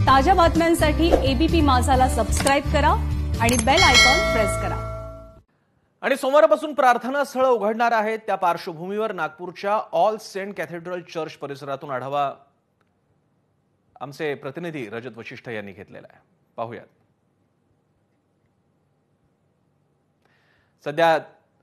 ताज्या बातम्यांसाठी ABP माझाला subscribe करा आणि बेल आयकॉन प्रेस करा। आणि सोमवारपासून प्रार्थना स्थळ उघडणार आहेत त्या पार्श्वभूमीवर नागपूरच्या ऑल सेंट कॅथेड्रल चर्च परिसरातून आढावा आमचे प्रतिनिधी रजत वशिष्ठ यांनी घेतलेला आहे। पाहूयात। सध्या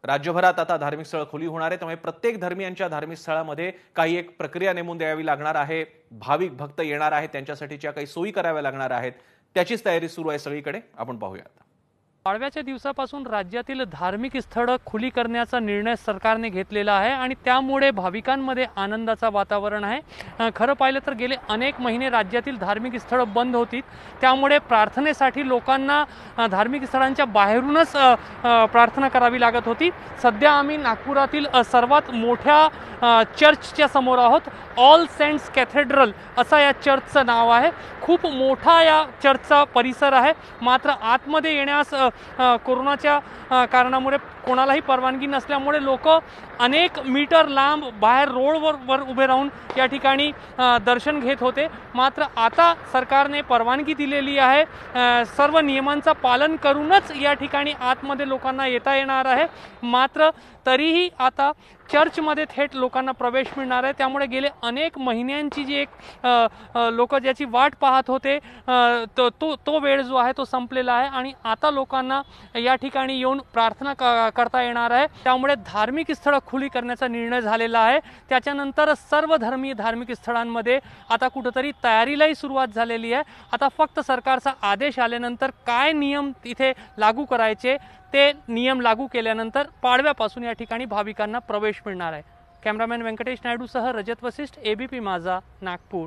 राज्यभरात आता धार्मिक स्थळ खुली होणार आहे, त्यामुळे प्रत्येक धर्मियांच्या धार्मिक स्थळामध्ये काही एक प्रक्रिया नेमून द्यावी लागणार आहे। भाविक भक्त येणार आहेत, त्यांच्यासाठीच्या काही सोयी कराव्या लागणार आहेत, त्याचीच तयारी सुरू आहे सगळीकडे। आपण पाहूयात। पाडव्याच्या दिवसापासून राज्यातील धार्मिक स्थळे खुली करण्याचा निर्णय सरकारने घेतलेला आहे आणि त्यामुळे भाविकांमध्ये आनंदाचा वातावरण आहे। खरं पाहिलं तर गेले अनेक महिने राज्यातील धार्मिक स्थळे बंद होती, त्यामुळे प्रार्थनेसाठी लोकांना धार्मिक स्थळांच्या बाहेरूनच प्रार्थना करावी लागत होती। सध्या आम्ही नागपुरातील सर्वात मोठ्या चर्चच्या समोर आहोत। ऑल सेंट्स कॅथेड्रल असा या चर्चचं नाव आहे। खूप मोठा या चर्चचा परिसर आहे, मात्र आतमध्ये येण्यास कोरोनाच्या कारणामुळे कोणालाही परवानगी नसल्यामुळे लोक अनेक मीटर लांब बाहेर रोडवर उभे राहून या ठिकाणी दर्शन घेत होते। मात्र आता सरकारने परवानगी दिलेली आहे, सर्व नियमांचं पालन करूनच या ठिकाणी आतमध्ये लोकांना येता येणार आहे। मात्र तरीही आता चर्चमध्ये थेट लोकांना प्रवेश मिळणार आहे, त्यामुळे गेले अनेक महिन्यांची जी एक लोक ज्याची वाट पाहत होते तो वेळ जो आहे तो संपलेला आहे आणि आता लोकांना या ठिकाणी येऊन प्रार्थना करता येणार आहे। त्यामुळे धार्मिक स्थळे खुली करण्याचा निर्णय झालेला आहे। त्याच्यानंतर सर्व धर्मीय धार्मिक स्थळांमध्ये आता कुठेतरी तयारीलाही सुरुवात झालेली आहे। आता फक्त सरकारचा आदेश आल्यानंतर काय नियम इथे लागू करायचे ते नियम लागू केल्यानंतर पाडव्यापासून या ठिकाणी भाविकांना प्रवेश मिळणार आहे। कॅमेरामॅन वेंकटेश नायडू सह रजत वशिष्ठ, एबीपी माझा, नागपूर।